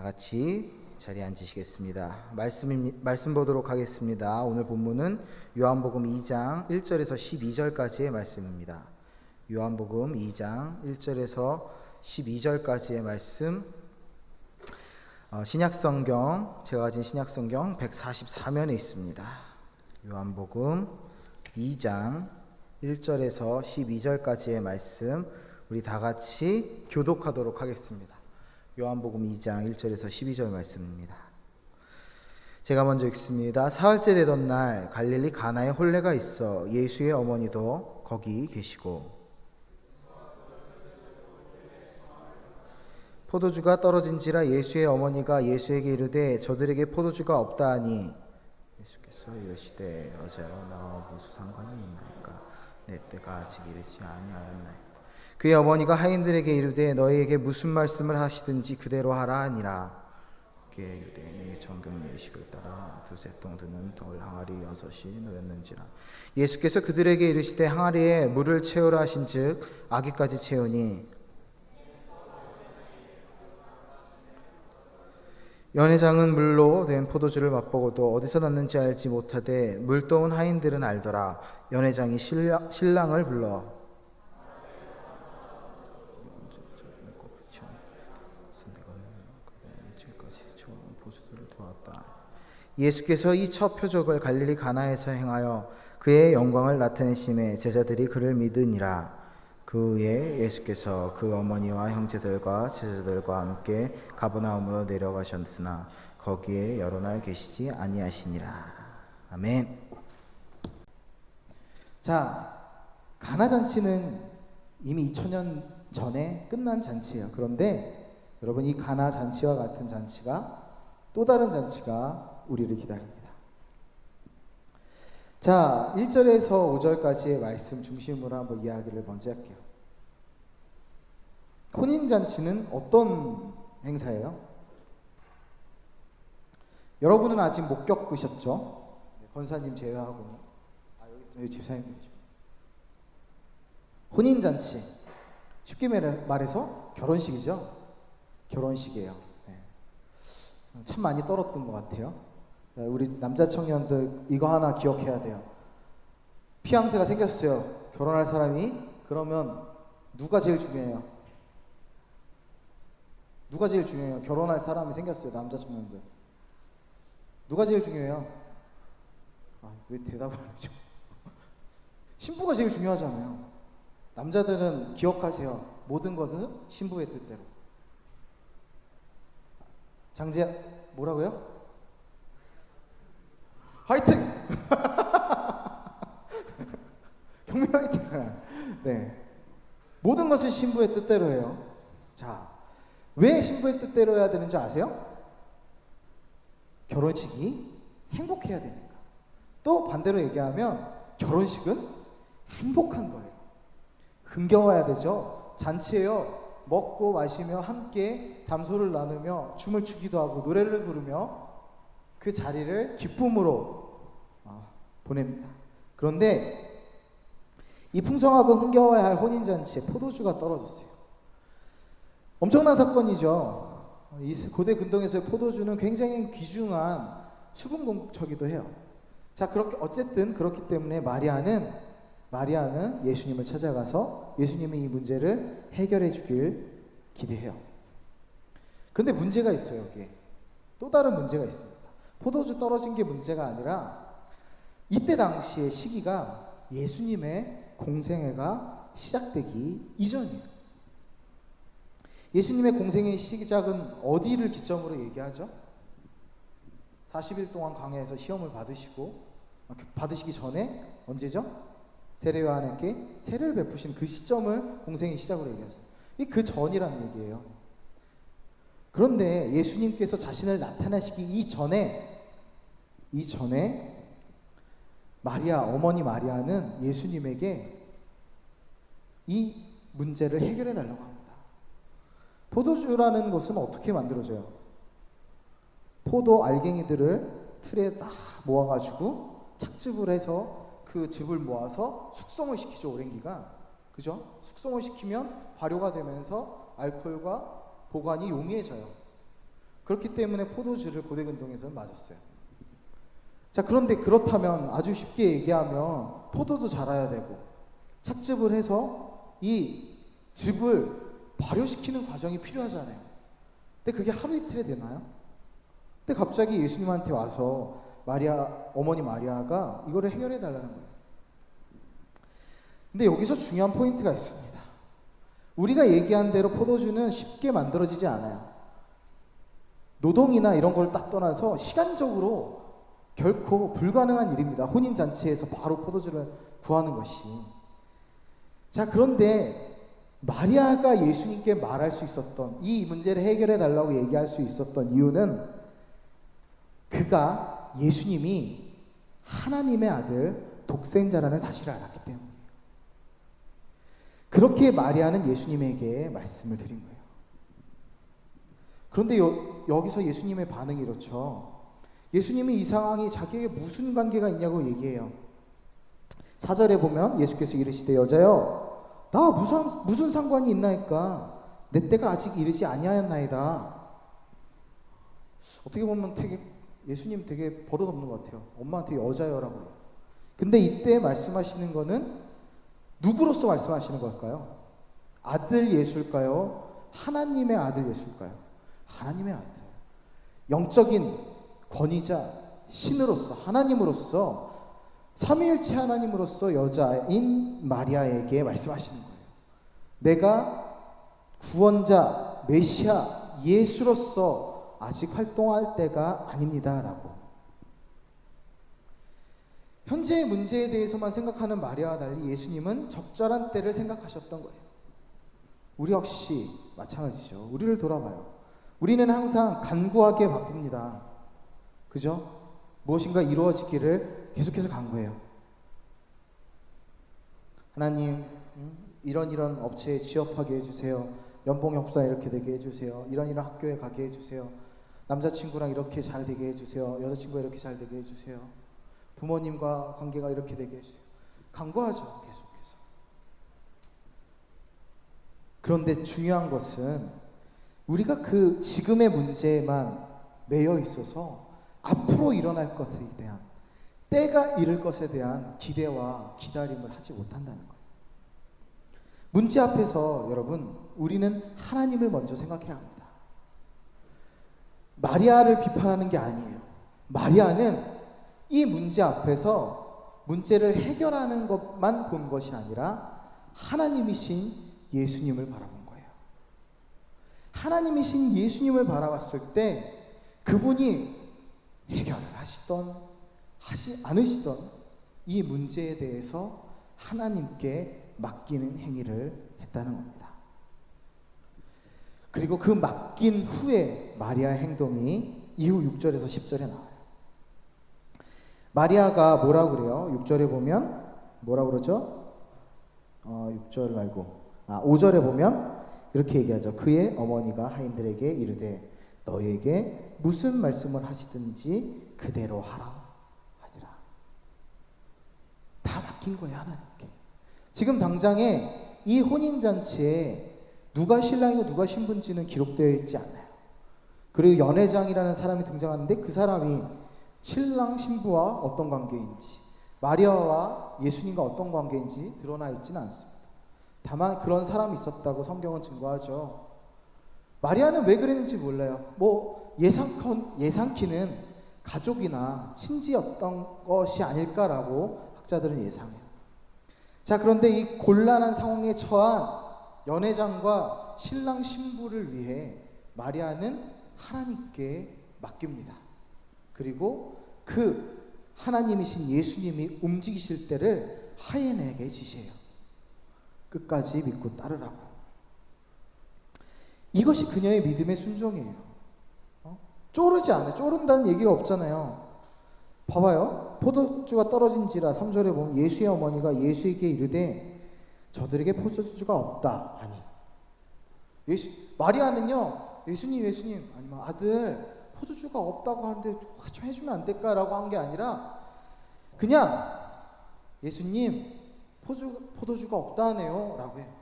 같이 자리에 앉으시겠습니다. 말씀 보도록 하겠습니다. 오늘 본문은 요한복음 2장 1절에서 12절까지의 말씀입니다. 요한복음 2장 1절에서 12절까지의 말씀, 신약성경, 제가 가진 신약성경 144면에 있습니다. 요한복음 2장 1절에서 12절까지의 말씀, 우리 다 같이 교독하도록 하겠습니다. 요한복음 2장 1절에서 12절 말씀입니다. 제가 먼저 읽습니다. 사흘째 되던 날 갈릴리 가나에 혼례가 있어 예수의 어머니도 거기 계시고 포도주가 떨어진지라 예수의 어머니가 예수에게 이르되 저들에게 포도주가 없다 하니 예수께서 이르시되 어제와 나와 무슨 상관이 있나이까 내 때가 아직 이르지 아니하였나이까. 그의 어머니가 하인들에게 이르되 너희에게 무슨 말씀을 하시든지 그대로 하라 하니라. 그의 이르되 내 정경 예식을 따라 두세 통 드는 돌 항아리 6이 놓였는지라. 예수께서 그들에게 이르시되 항아리에 물을 채우라 하신즉 아기까지 채우니 연회장은 물로 된 포도주를 맛보고도 어디서 났는지 알지 못하되 물떠온 하인들은 알더라. 연회장이 신랑을 불러 예수께서 이 첫 표적을 갈릴리 가나에서 행하여 그의 영광을 나타내심에 제자들이 그를 믿으니라. 그 후에 예수께서 그 어머니와 형제들과 제자들과 함께 가버나움으로 내려가셨으나 거기에 여러 날 계시지 아니하시니라. 아멘. 자, 가나 잔치는 이미 2000년 전에 끝난 잔치예요. 그런데 여러분, 이 가나 잔치와 같은 잔치가, 또 다른 잔치가 우리를 기다립니다. 자, 1절에서 5절까지의 말씀 중심으로 한번 이야기를 먼저 할게요. 혼인잔치는 어떤 행사예요? 여러분은 아직 못 겪으셨죠? 권사님 제외하고. 여기 집사님들이죠. 혼인잔치, 쉽게 말해서 결혼식이죠. 결혼식이에요. 참 많이 떨었던 것 같아요. 우리 남자 청년들 이거 하나 기억해야 돼요. 피앙새가 생겼어요. 결혼할 사람이. 그러면 누가 제일 중요해요? 누가 제일 중요해요? 결혼할 사람이 생겼어요. 남자 청년들. 누가 제일 중요해요? 왜 대답을 안 해줘? 신부가 제일 중요하잖아요. 남자들은 기억하세요. 모든 것은 신부의 뜻대로. 장재야, 뭐라고요? 화이팅! 경미 화이팅! 네. 모든 것을 신부의 뜻대로 해요. 자, 왜 신부의 뜻대로 해야 되는지 아세요? 결혼식이 행복해야 되니까. 또 반대로 얘기하면 결혼식은 행복한 거예요. 흥겨워야 되죠. 잔치예요. 먹고 마시며 함께 담소를 나누며 춤을 추기도 하고 노래를 부르며 그 자리를 기쁨으로 보냅니다. 그런데 이 풍성하고 흥겨워야 할 혼인잔치에 포도주가 떨어졌어요. 엄청난 사건이죠. 이 고대 근동에서의 포도주는 굉장히 귀중한 수분 공급처기도 해요. 자, 그렇게 어쨌든 그렇기 때문에 마리아는 예수님을 찾아가서 예수님이 이 문제를 해결해 주길 기대해요. 그런데 문제가 있어요. 여기에 또 다른 문제가 있습니다. 포도주 떨어진 게 문제가 아니라 이때 당시의 시기가 예수님의 공생애가 시작되기 이전이에요. 예수님의 공생의 시작은 어디를 기점으로 얘기하죠? 40일 동안 광야에서 시험을 받으시기 전에 언제죠? 세례 요한에게 세례를 베푸신 그 시점을 공생의 시작으로 얘기하죠. 이 그 전이라는 얘기예요. 그런데 예수님께서 자신을 나타내시기 이전에 어머니 마리아는 예수님에게 이 문제를 해결해 달라고 합니다. 포도주라는 것은 어떻게 만들어져요? 포도 알갱이들을 틀에 딱 모아가지고 착즙을 해서 그 즙을 모아서 숙성을 시키죠. 오랜 기간. 그죠? 숙성을 시키면 발효가 되면서 알코올과 보관이 용이해져요. 그렇기 때문에 포도주를 고대근동에서는 맞았어요. 자, 그런데 그렇다면 아주 쉽게 얘기하면 포도도 자라야 되고 착즙을 해서 이 즙을 발효시키는 과정이 필요하잖아요. 근데 그게 하루 이틀에 되나요? 근데 갑자기 예수님한테 와서 어머니 마리아가 이거를 해결해 달라는 거예요. 근데 여기서 중요한 포인트가 있습니다. 우리가 얘기한 대로 포도주는 쉽게 만들어지지 않아요. 노동이나 이런 걸 딱 떠나서 시간적으로 결코 불가능한 일입니다. 혼인잔치에서 바로 포도주를 구하는 것이. 자, 그런데 마리아가 예수님께 말할 수 있었던, 이 문제를 해결해 달라고 얘기할 수 있었던 이유는 그가 예수님이 하나님의 아들 독생자라는 사실을 알았기 때문이에요. 그렇게 마리아는 예수님에게 말씀을 드린 거예요. 그런데 여기서 예수님의 반응이 이렇죠. 예수님이 이 상황이 자기에게 무슨 관계가 있냐고 얘기해요. 4절에 보면 예수께서 이르시되 여자여 나 무슨 상관이 있나이까 내 때가 아직 이르지 아니하였나이다. 어떻게 보면 예수님 되게 버릇없는 것 같아요. 엄마한테 여자여라고 해요. 근데 이때 말씀하시는 거는 누구로서 말씀하시는 걸까요? 아들 예수일까요? 하나님의 아들 예수일까요? 하나님의 아들. 영적인 권위자 신으로서 하나님으로서 삼위일체 하나님으로서 여자인 마리아에게 말씀하시는 거예요. 내가 구원자 메시아 예수로서 아직 활동할 때가 아닙니다 라고. 현재의 문제에 대해서만 생각하는 마리아와 달리 예수님은 적절한 때를 생각하셨던 거예요. 우리 역시 마찬가지죠. 우리를 돌아봐요. 우리는 항상 간구하기에 바쁩니다. 그죠? 무엇인가 이루어지기를 계속해서 간구해요. 하나님, 이런 업체에 취업하게 해주세요. 연봉 협상 이렇게 되게 해주세요. 이런 학교에 가게 해주세요. 남자친구랑 이렇게 잘 되게 해주세요. 여자친구가 이렇게 잘 되게 해주세요. 부모님과 관계가 이렇게 되게 해주세요. 간구하죠, 계속해서. 그런데 중요한 것은 우리가 그 지금의 문제에만 매여 있어서 앞으로 일어날 것에 대한, 때가 이를 것에 대한 기대와 기다림을 하지 못한다는 거예요. 문제 앞에서 여러분, 우리는 하나님을 먼저 생각해야 합니다. 마리아를 비판하는 게 아니에요. 마리아는 이 문제 앞에서 문제를 해결하는 것만 본 것이 아니라 하나님이신 예수님을 바라본 거예요. 하나님이신 예수님을 바라봤을 때 그분이 해결을 하시던 하지 않으시던 이 문제에 대해서 하나님께 맡기는 행위를 했다는 겁니다. 그리고 그 맡긴 후에 마리아의 행동이 이후 6절에서 10절에 나와요. 마리아가 뭐라고 그래요? 6절에 보면 뭐라고 그러죠? 6절 말고 5절에 보면 이렇게 얘기하죠. 그의 어머니가 하인들에게 이르되 너에게 무슨 말씀을 하시든지 그대로 하라 하니라. 다 맡긴 거예요, 하나님께. 지금 당장에 이 혼인잔치에 누가 신랑이고 누가 신부인지는 기록되어 있지 않아요. 그리고 연회장이라는 사람이 등장하는데 그 사람이 신랑 신부와 어떤 관계인지, 마리아와 예수님과 어떤 관계인지 드러나 있지는 않습니다. 다만 그런 사람이 있었다고 성경은 증거하죠. 마리아는 왜 그랬는지 몰라요. 예상키는 가족이나 친지였던 것이 아닐까라고 학자들은 예상해요. 자, 그런데 이 곤란한 상황에 처한 연회장과 신랑 신부를 위해 마리아는 하나님께 맡깁니다. 그리고 그 하나님이신 예수님이 움직이실 때를 하인에게 지시해요. 끝까지 믿고 따르라고. 이것이 그녀의 믿음의 순종이에요. 쪼르지 않아요. 쪼른다는 얘기가 없잖아요. 봐봐요. 포도주가 떨어진지라 3절에 보면 예수의 어머니가 예수에게 이르되 저들에게 포도주가 없다 하니. 마리아는요, 예수님 아니면 아들 포도주가 없다고 하는데 좀 해주면 안 될까라고 한 게 아니라 그냥 예수님 포도주가 없다네요 라고 해요.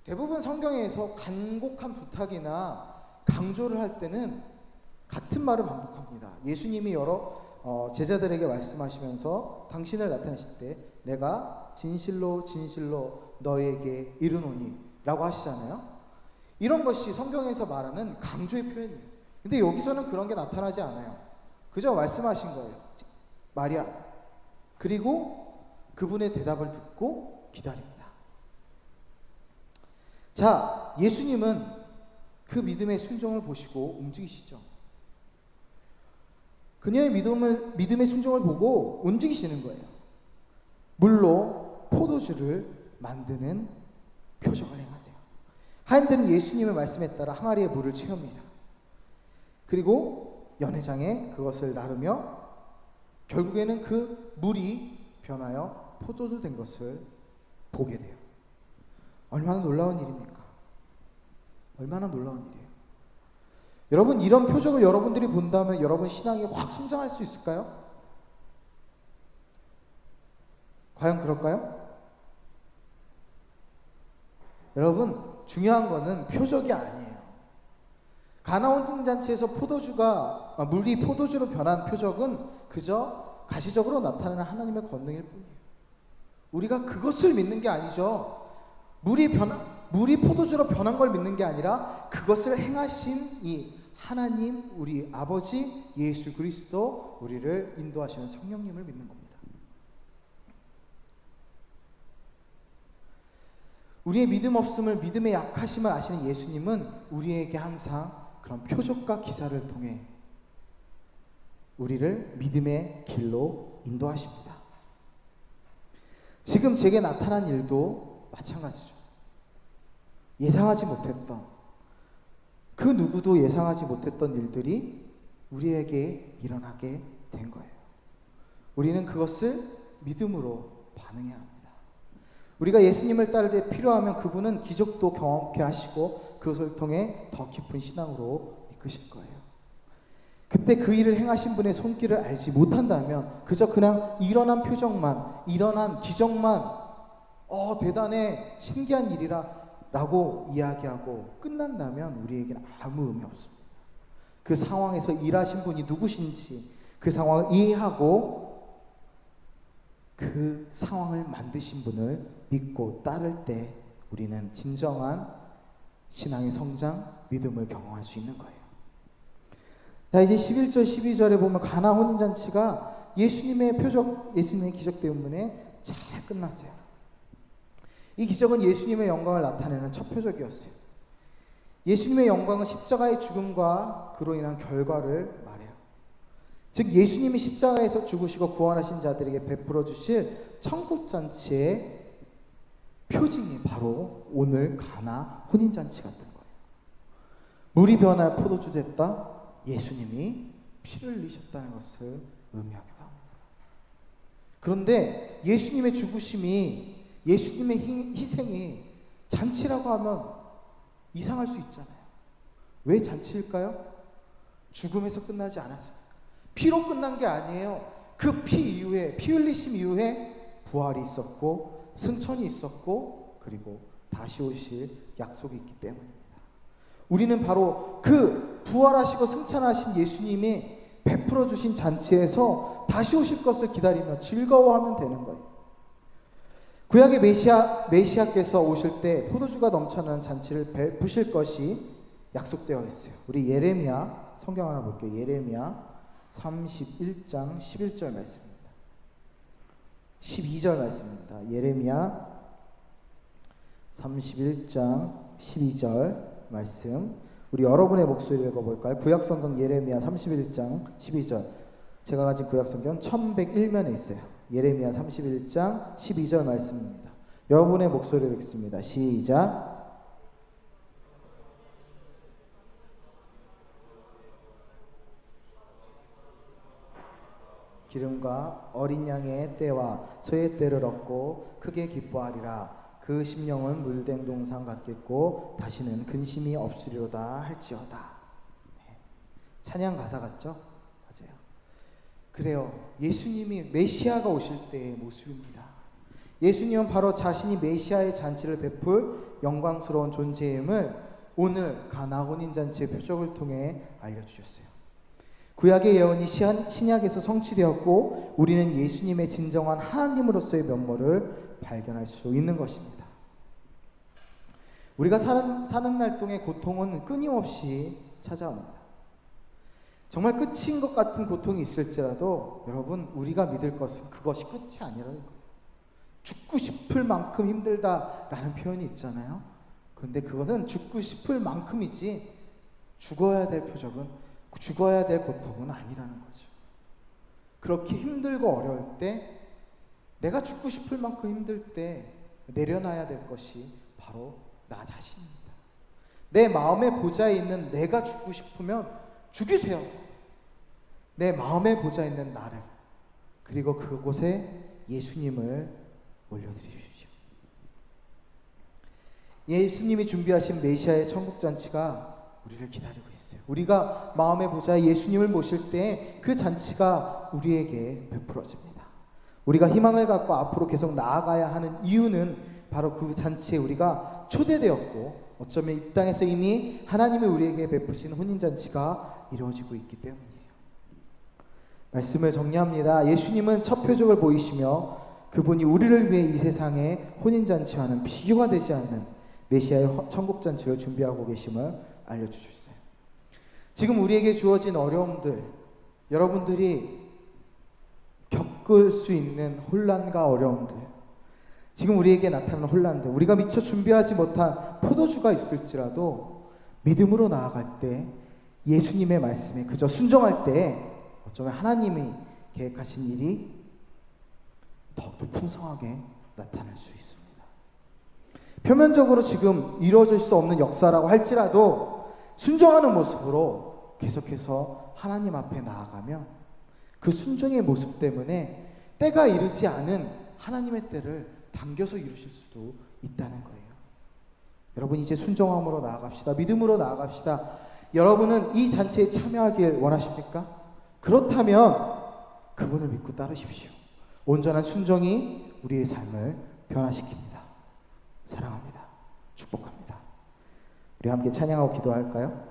대부분 성경에서 간곡한 부탁이나 강조를 할 때는 같은 말을 반복합니다. 예수님이 여러 제자들에게 말씀하시면서 당신을 나타내실 때 내가 진실로 진실로 너에게 이르노니 라고 하시잖아요. 이런 것이 성경에서 말하는 강조의 표현이에요. 근데 여기서는 그런 게 나타나지 않아요. 그저 말씀하신 거예요. 마리아. 그리고 그분의 대답을 듣고 기다립니다. 자, 예수님은 그 믿음의 순종을 보시고 움직이시죠. 그녀의 믿음의 순종을 보고 움직이시는 거예요. 물로 포도주를 만드는 표적을 행하세요. 하인들은 예수님의 말씀에 따라 항아리에 물을 채웁니다. 그리고 연회장에 그것을 나르며 결국에는 그 물이 변하여 포도주 된 것을 보게 돼요. 얼마나 놀라운 일입니까? 얼마나 놀라운 일이에요. 여러분, 이런 표적을 여러분들이 본다면 여러분 신앙이 확 성장할 수 있을까요? 과연 그럴까요? 여러분, 중요한 거는 표적이 아니에요. 가나 혼인잔치에서 물이 포도주로 변한 표적은 그저 가시적으로 나타나는 하나님의 권능일 뿐이에요. 우리가 그것을 믿는 게 아니죠. 물이 포도주로 변한 걸 믿는 게 아니라 그것을 행하신 이 하나님, 우리 아버지 예수 그리스도, 우리를 인도하시는 성령님을 믿는 겁니다. 우리의 믿음 없음을, 믿음의 약하심을 아시는 예수님은 우리에게 항상 그런 표적과 기사를 통해 우리를 믿음의 길로 인도하십니다. 지금 제게 나타난 일도 마찬가지죠. 예상하지 못했던, 그 누구도 예상하지 못했던 일들이 우리에게 일어나게 된 거예요. 우리는 그것을 믿음으로 반응해야 합니다. 우리가 예수님을 따를 때 필요하면 그분은 기적도 경험케 하시고 그것을 통해 더 깊은 신앙으로 이끄실 거예요. 그때 그 일을 행하신 분의 손길을 알지 못한다면 그저 그냥 일어난 표적만, 일어난 기적만 대단해, 신기한 일이라 라고 이야기하고 끝난다면 우리에게는 아무 의미 없습니다. 그 상황에서 일하신 분이 누구신지 그 상황을 이해하고 그 상황을 만드신 분을 믿고 따를 때 우리는 진정한 신앙의 성장, 믿음을 경험할 수 있는 거예요. 자, 이제 11절, 12절에 보면 가나 혼인잔치가 예수님의 기적 때문에 잘 끝났어요. 이 기적은 예수님의 영광을 나타내는 첫 표적이었어요. 예수님의 영광은 십자가의 죽음과 그로 인한 결과를 말해요. 즉 예수님이 십자가에서 죽으시고 구원하신 자들에게 베풀어 주실 천국잔치의 표징이 바로 오늘 가나 혼인잔치 같은 거예요. 물이 변하여 포도주 됐다. 예수님이 피를 흘리셨다는 것을 의미하기도 합니다. 그런데 예수님의 죽으심이, 예수님의 희생이 잔치라고 하면 이상할 수 있잖아요. 왜 잔치일까요? 죽음에서 끝나지 않았습니다. 피로 끝난 게 아니에요. 그 피 이후에, 피 흘리심 이후에 부활이 있었고 승천이 있었고 그리고 다시 오실 약속이 있기 때문입니다. 우리는 바로 그 부활하시고 승천하신 예수님이 베풀어 주신 잔치에서 다시 오실 것을 기다리며 즐거워하면 되는 거예요. 구약의 메시아께서 오실 때 포도주가 넘쳐나는 잔치를 베푸실 것이 약속되어 있어요. 우리 예레미야 성경 하나 볼게요. 예레미야 31장 11절 말씀입니다. 12절 말씀입니다. 예레미야 31장 12절 말씀, 우리 여러분의 목소리를 읽어볼까요? 구약성경 예레미야 31장 12절. 제가 가진 구약성경 1101면에 있어요. 예레미야 31장 12절 말씀입니다. 여러분의 목소리를 읽습니다. 시작. 기름과 어린 양의 때와 소의 때를 얻고 크게 기뻐하리라. 그 심령은 물된 동상 같겠고 다시는 근심이 없으리로다 할지어다. 네. 찬양 가사 같죠? 맞아요. 그래요. 예수님이 메시아가 오실 때의 모습입니다. 예수님은 바로 자신이 메시아의 잔치를 베풀 영광스러운 존재임을 오늘 가나 혼인잔치의 표적을 통해 알려주셨어요. 구약의 예언이 신약에서 성취되었고 우리는 예수님의 진정한 하나님으로서의 면모를 발견할 수 있는 것입니다. 우리가 사는 날 동의 고통은 끊임없이 찾아옵니다. 정말 끝인 것 같은 고통이 있을지라도 여러분, 우리가 믿을 것은 그것이 끝이 아니라는 거예요. 죽고 싶을 만큼 힘들다라는 표현이 있잖아요. 그런데 그거는 죽고 싶을 만큼이지 죽어야 될 표적은, 죽어야 될 고통은 아니라는 거죠. 그렇게 힘들고 어려울 때, 내가 죽고 싶을 만큼 힘들 때 내려놔야 될 것이 바로 나 자신입니다. 내 마음의 보좌에 있는 내가 죽고 싶으면 죽이세요. 내 마음의 보좌에 있는 나를, 그리고 그곳에 예수님을 올려드리십시오. 예수님이 준비하신 메시아의 천국잔치가 우리를 기다리고 있어요. 우리가 마음의 보좌에 예수님을 모실 때 그 잔치가 우리에게 베풀어집니다. 우리가 희망을 갖고 앞으로 계속 나아가야 하는 이유는 바로 그 잔치에 우리가 초대되었고, 어쩌면 이 땅에서 이미 하나님이 우리에게 베푸신 혼인잔치가 이루어지고 있기 때문이에요. 말씀을 정리합니다. 예수님은 첫 표적을 보이시며 그분이 우리를 위해 이 세상의 혼인잔치와는 비교가 되지 않는 메시아의 천국잔치를 준비하고 계심을 알려주셨어요. 지금 우리에게 주어진 어려움들, 여러분들이 겪을 수 있는 혼란과 어려움들, 지금 우리에게 나타나는 혼란들, 우리가 미처 준비하지 못한 포도주가 있을지라도 믿음으로 나아갈 때, 예수님의 말씀에 그저 순종할 때 어쩌면 하나님이 계획하신 일이 더욱더 풍성하게 나타날 수 있습니다. 표면적으로 지금 이루어질 수 없는 역사라고 할지라도 순종하는 모습으로 계속해서 하나님 앞에 나아가면 그 순종의 모습 때문에 때가 이르지 않은 하나님의 때를 당겨서 이루실 수도 있다는 거예요. 여러분, 이제 순종함으로 나아갑시다. 믿음으로 나아갑시다. 여러분은 이 잔치에 참여하길 원하십니까? 그렇다면 그분을 믿고 따르십시오. 온전한 순종이 우리의 삶을 변화시킵니다. 사랑합니다. 축복합니다. 우리 함께 찬양하고 기도할까요?